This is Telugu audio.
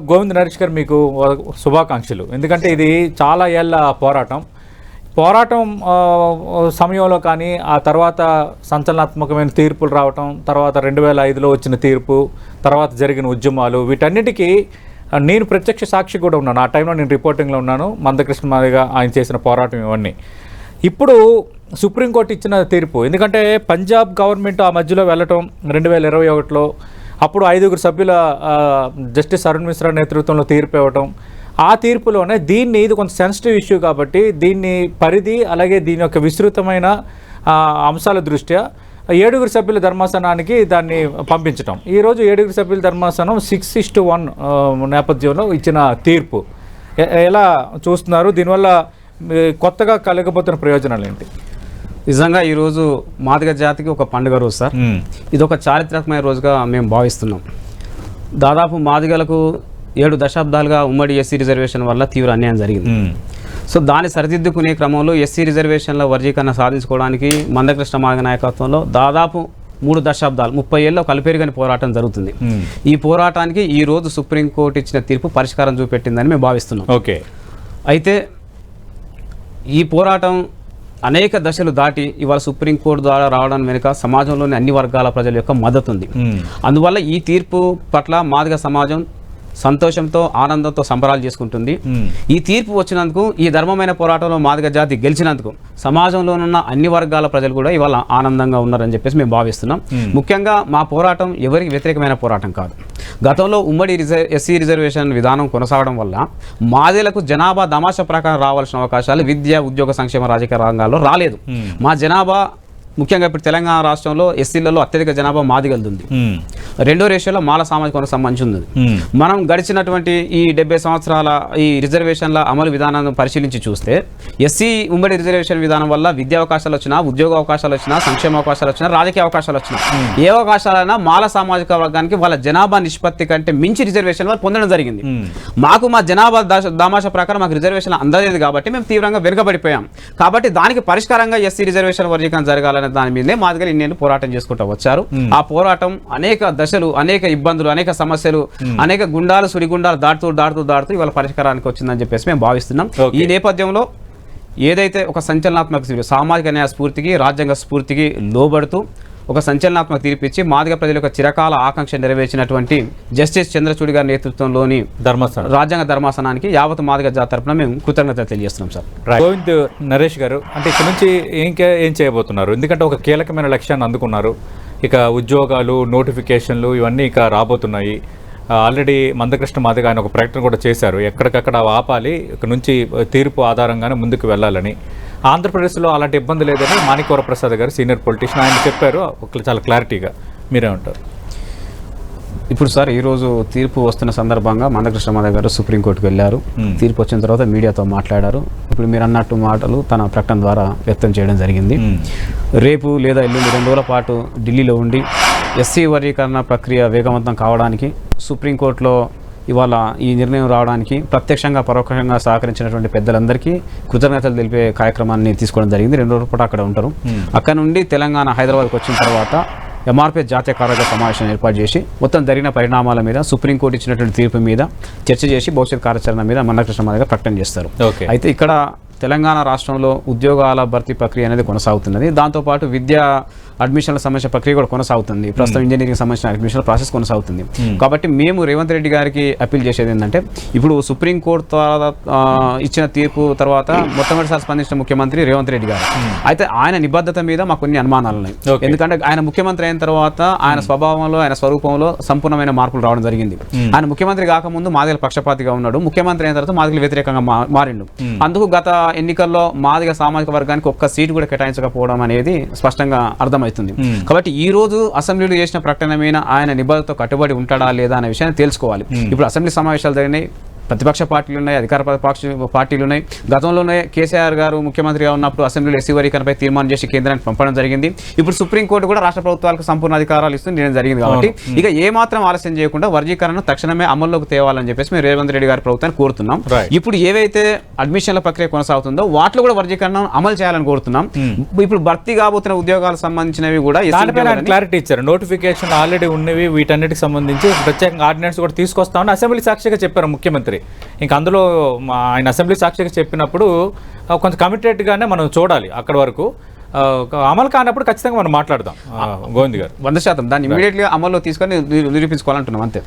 గోవింద్ నరేష్ గారు, మీకు శుభాకాంక్షలు. ఎందుకంటే ఇది చాలా ఏళ్ళ పోరాటం సమయంలో కానీ ఆ తర్వాత సంచలనాత్మకమైన తీర్పులు రావటం, తర్వాత 2005లో వచ్చిన తీర్పు, తర్వాత జరిగిన ఉద్యమాలు, వీటన్నిటికీ నేను ప్రత్యక్ష సాక్షి కూడా ఉన్నాను. ఆ టైంలో నేను రిపోర్టింగ్లో ఉన్నాను. మందకృష్ణ మాదిగ ఆయన చేసిన పోరాటం ఇవన్నీ. ఇప్పుడు సుప్రీంకోర్టు ఇచ్చిన తీర్పు, ఎందుకంటే పంజాబ్ గవర్నమెంట్ ఆ మధ్యలో వెళ్ళటం 2021లో, అప్పుడు 5 సభ్యుల జస్టిస్ అరుణ్ మిశ్రా నేతృత్వంలో తీర్పు ఇవ్వటం, ఆ తీర్పులోనే దీన్ని, ఇది కొంచెం సెన్సిటివ్ ఇష్యూ కాబట్టి దీన్ని పరిధి అలాగే దీని యొక్క విస్తృతమైన అంశాల దృష్ట్యా 7 సభ్యుల ధర్మాసనానికి దాన్ని పంపించటం. ఈరోజు 7 సభ్యుల ధర్మాసనం 6:1 నేపథ్యంలో ఇచ్చిన తీర్పు ఎలా చూస్తున్నారు? దీనివల్ల కొత్తగా కలగబోతున్న ప్రయోజనాలు ఏంటి? నిజంగా ఈరోజు మాదిగ జాతికి ఒక పండుగ రోజు సార్. ఇది ఒక చారిత్రాత్మక రోజుగా మేము భావిస్తున్నాం. దాదాపు మాదిగలకు 7 దశాబ్దాలుగా ఉమ్మడి ఎస్సీ రిజర్వేషన్ వల్ల తీవ్ర అన్యాయం జరిగింది. సో దాన్ని సరిదిద్దుకునే క్రమంలో ఎస్సీ రిజర్వేషన్ల వర్గీకరణ సాధించుకోవడానికి మందకృష్ణ మాదిగ నాయకత్వంలో దాదాపు 3 దశాబ్దాలు 30 ఏళ్ళలో కలిపేరుగని పోరాటం జరుగుతుంది. ఈ పోరాటానికి ఈ రోజు సుప్రీంకోర్టు ఇచ్చిన తీర్పు పరిష్కారం చూపెట్టిందని మేము భావిస్తున్నాం. ఓకే, అయితే ఈ పోరాటం అనేక దశలు దాటి ఇవాళ సుప్రీంకోర్టు ద్వారా రావడం వెనుక సమాజంలోని అన్ని వర్గాల ప్రజల యొక్క మద్దతు ఉంది. అందువల్ల ఈ తీర్పు పట్ల మాదిగ సమాజం సంతోషంతో ఆనందంతో సంబరాలు చేసుకుంటుంది. ఈ తీర్పు వచ్చినందుకు, ఈ ధర్మమైన పోరాటంలో మాదిగ జాతి గెలిచినందుకు సమాజంలోనున్న అన్ని వర్గాల ప్రజలు కూడా ఇవాళ ఆనందంగా ఉన్నారని చెప్పేసి మేము భావిస్తున్నాం. ముఖ్యంగా మా పోరాటం ఎవరికి వ్యతిరేకమైన పోరాటం కాదు. గతంలో ఉమ్మడి ఎస్సీ రిజర్వేషన్ విధానం కొనసాగడం వల్ల మాదిగలకు జనాభా దామాషా ప్రకారం రావాల్సిన అవకాశాలు విద్య, ఉద్యోగ, సంక్షేమ, రాజకీయ రంగాల్లో రాలేదు. మా జనాభా ముఖ్యంగా ఇప్పుడు తెలంగాణ రాష్ట్రంలో ఎస్సీలలో అత్యధిక జనాభా మాదిగలది ఉంది. 2వ రేషియోలో మాల సామాజిక వర్గం సంబంధించి ఉంది. మనం గడిచినటువంటి ఈ 70 సంవత్సరాల ఈ రిజర్వేషన్ల అమలు విధానాన్ని పరిశీలించి చూస్తే ఎస్సీ ఉమ్మడి రిజర్వేషన్ విధానం వల్ల విద్యా అవకాశాలు వచ్చినా, ఉద్యోగ అవకాశాలు వచ్చినా, సంక్షేమ అవకాశాలు వచ్చినా, రాజకీయ అవకాశాలు వచ్చినా, ఏ అవకాశాలైనా మాల సామాజిక వర్గానికి వాళ్ళ జనాభా నిష్పత్తి కంటే మించి రిజర్వేషన్ వాళ్ళు పొందడం జరిగింది. మాకు మా జనాభా దామాషా ప్రకారం మాకు రిజర్వేషన్ అందలేదు కాబట్టి మేము తీవ్రంగా వెనుకబడిపోయాం. కాబట్టి దానికి పరిష్కారంగా ఎస్సీ రిజర్వేషన్ వర్గీకరణ జరగాలని దాని మీదనే మాదిగలు ఇన్నేళ్ళు పోరాటం చేసుకుంటూ వచ్చారు. ఆ పోరాటం అనేక దశలు, అనేక ఇబ్బందులు, అనేక సమస్యలు, అనేక గుండాలు, సుడిగుండాలు దాటుతూ ఇవాళ పరిష్కారానికి వచ్చిందని చెప్పేసి మేము భావిస్తున్నాం. ఈ నేపథ్యంలో ఏదైతే ఒక సంచలనాత్మక సామాజిక న్యాయ స్ఫూర్తికి, రాజ్యాంగ స్ఫూర్తికి లోబడుతూ ఒక సంచలనాత్మక తీర్పిచ్చి మాదిగ ప్రజల యొక్క చిరకాల ఆకాంక్ష నెరవేర్చినటువంటి జస్టిస్ చంద్రచూడి గారి నేతృత్వంలోని రాజ్యాంగ ధర్మాసనానికి యావత్ మాదిగ జాతి తరపున మేము కృతజ్ఞతలు తెలియజేస్తున్నాం సార్. గోవింద్ నరేష్ గారు, అంటే ఇక్కడ నుంచి ఏం చేయబోతున్నారు? ఎందుకంటే ఒక కీలకమైన లక్ష్యాన్ని అందుకున్నారు. ఇక ఉద్యోగాలు, నోటిఫికేషన్లు ఇవన్నీ ఇక రాబోతున్నాయి. ఆల్రెడీ మందకృష్ణ మాదిగ ఆయన ఒక ప్రకటన కూడా చేశారు, ఎక్కడికక్కడ ఆపాలి, ఇక్కడ నుంచి తీర్పు ఆధారంగానే ముందుకు వెళ్ళాలని. ఆంధ్రప్రదేశ్లో అలాంటి ఇబ్బంది లేదని మాణిక్య ప్రసాద్ గారు, సీనియర్ పొలిటీషియన్, ఆయన చెప్పారు చాలా క్లారిటీగా. మీరేమంటారు? ఇప్పుడు సార్, ఈరోజు తీర్పు వస్తున్న సందర్భంగా మందకృష్ణ మాదిగ గారు సుప్రీంకోర్టుకు వెళ్ళారు. తీర్పు వచ్చిన తర్వాత మీడియాతో మాట్లాడారు. ఇప్పుడు మీరు అన్నట్టు మాటలు తన ప్రకటన ద్వారా వ్యక్తం చేయడం జరిగింది. రేపు లేదా ఎల్లుండి 2 రోజుల పాటు ఢిల్లీలో ఉండి ఎస్సీ వర్గీకరణ ప్రక్రియ వేగవంతం కావడానికి, సుప్రీంకోర్టులో ఇవాళ ఈ నిర్ణయం రావడానికి ప్రత్యక్షంగా పరోక్షంగా సహకరించినటువంటి పెద్దలందరికీ కృతజ్ఞతలు తెలిపే కార్యక్రమాన్ని తీసుకోవడం జరిగింది. 2 రోజుల పాటు అక్కడ ఉంటారు. అక్కడ నుండి తెలంగాణ, హైదరాబాద్కి వచ్చిన తర్వాత ఎంఆర్పీఎస్ జాతీయ కార్యవర్గ సమావేశం ఏర్పాటు చేసి మొత్తం జరిగిన పరిణామాల మీద, సుప్రీంకోర్టు ఇచ్చినటువంటి తీర్పు మీద చర్చ చేసి భవిష్యత్ కార్యాచరణ మీద మందకృష్ణ మాదిగ ప్రకటన చేస్తారు. అయితే ఇక్కడ తెలంగాణ రాష్ట్రంలో ఉద్యోగాల భర్తీ ప్రక్రియ అనేది కొనసాగుతున్నది. దాంతోపాటు విద్యా అడ్మిషన్ల సంబంధించిన ప్రక్రియ కూడా కొనసాగుతుంది. ప్రస్తుతం ఇంజనీరింగ్ సంబంధించిన అడ్మిషన్ ప్రాసెస్ కొనసాగుతుంది. కాబట్టి మేము రేవంత్ రెడ్డి గారికి అప్పీల్ చేసేది ఏంటంటే, ఇప్పుడు సుప్రీంకోర్టు ఇచ్చిన తీర్పు తర్వాత మొట్టమొదటిసారి స్పందించిన ముఖ్యమంత్రి రేవంత్ రెడ్డి గారు. అయితే ఆయన నిబద్ధత మీద మాకు కొన్ని అనుమానాలు ఉన్నాయి. ఎందుకంటే ఆయన ముఖ్యమంత్రి అయిన తర్వాత ఆయన స్వభావంలో, ఆయన స్వరూపంలో సంపూర్ణమైన మార్పులు రావడం జరిగింది. ఆయన ముఖ్యమంత్రి కాకముందు మాదిగల పక్షపాతిగా ఉన్నాడు. ముఖ్యమంత్రి అయిన తర్వాత మాదిగల వ్యతిరేకంగా మారిండు. అందుకు గత ఎన్నికల్లో మాదిగ సామాజిక వర్గానికి ఒక్క సీటు కూడా కేటాయించకపోవడం అనేది స్పష్టంగా అర్థమైంది. కాబట్టి ఈ రోజు అసెంబ్లీలో చేసిన ప్రకటన మీద ఆయన నిబంధనతో కట్టుబడి ఉంటాడా లేదా అనే విషయాన్ని తెలుసుకోవాలి. ఇప్పుడు అసెంబ్లీ సమావేశాలు జరిగినాయి. ప్రతిపక్ష పార్టీలు ఉన్నాయి, అధికార పార్టీలు ఉన్నాయి. గతంలోనే కేసీఆర్ గారు ముఖ్యమంత్రిగా ఉన్నప్పుడు అసెంబ్లీలో ఎస్సీ వర్గీకరణపై తీర్మానం చేసి కేంద్రానికి పంపడం జరిగింది. ఇప్పుడు సుప్రీంకోర్టు కూడా రాష్ట్ర ప్రభుత్వాలకు సంపూర్ణ అధికారాలు ఇస్తూ నిర్ణయం జరిగింది. కాబట్టి ఇక ఏ మాత్రం ఆలస్యం చేయకుండా వర్గీకరణను తక్షణమే అమల్లోకి తేవాలని చెప్పేసి మేము రేవంత్ రెడ్డి గారి ప్రభుత్వాన్ని కోరుతున్నాం. ఇప్పుడు ఏవైతే అడ్మిషన్ల ప్రక్రియ కొనసాగుతుందో వాటిలో కూడా వర్గీకరణ అమలు చేయాలని కోరుతున్నాం. ఇప్పుడు భర్తీ కాబోతున్న ఉద్యోగాలకు సంబంధించినవి కూడా క్లారిటీ ఇచ్చారు. నోటిఫికేషన్ ఆల్రెడీ ఉన్నవి వీటన్నిటికి సంబంధించి ప్రత్యేకంగా ఆర్డినెన్స్ కూడా తీసుకొస్తామని అసెంబ్లీ సాక్షిగా చెప్పారు ముఖ్యమంత్రి. ఇంకా అందులో ఆయన అసెంబ్లీ సాక్షిగా చెప్పినప్పుడు కొంచెం కమిటెడ్గానే మనం చూడాలి. అక్కడి వరకు అమలు కానప్పుడు ఖచ్చితంగా మనం మాట్లాడదాం. గోవింద్ గారు 100% దాన్ని ఇమీడియట్గా అమల్లో తీసుకొని నిరూపించుకోవాలంటున్నాం అంతే.